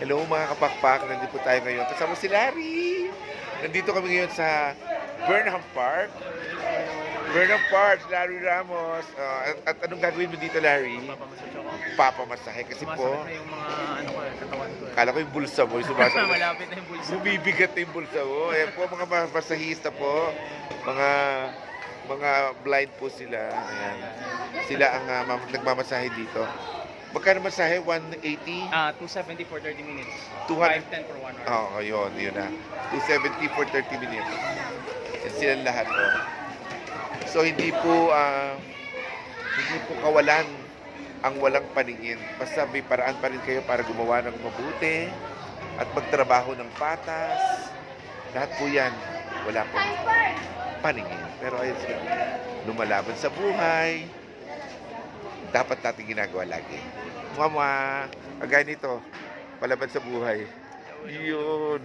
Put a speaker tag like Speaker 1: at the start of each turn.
Speaker 1: Hello mga kapakpak, nandito po tayo ngayon. Kasama si Larry. Nandito kami ngayon sa Burnham Park. Burnham Park, Larry Ramos. At anong gagawin mo dito, Larry?
Speaker 2: Papamassage ako.
Speaker 1: Papamasahe kasi po.
Speaker 2: Sumasakit na yung mga katawan ko.
Speaker 1: Kala ko yung bulsa mo, yung sumasakit.
Speaker 2: Malapit na yung bulsa.
Speaker 1: Bumibigat na yung bulsa mo. Ayan po, mga masahista po. Mga blind po sila. Ayan. Sila ang nagmamasahe dito. Magkano masahe? 180?
Speaker 2: 270 for 30 minutes.
Speaker 1: 200.
Speaker 2: 510 for 1 hour.
Speaker 1: Oo, yun na. 270 for 30 minutes. Yan silang lahat, oh. So, hindi po kawalan ang walang paningin. Basta may paraan pa rin kayo para gumawa ng mabuti at magtrabaho ng patas. Lahat po yan. Wala po paningin. Pero ayun sila. Lumalaban sa buhay. Dapat natin ginagawa lagi. Mama, kagaya nito, palaban sa buhay. Yun.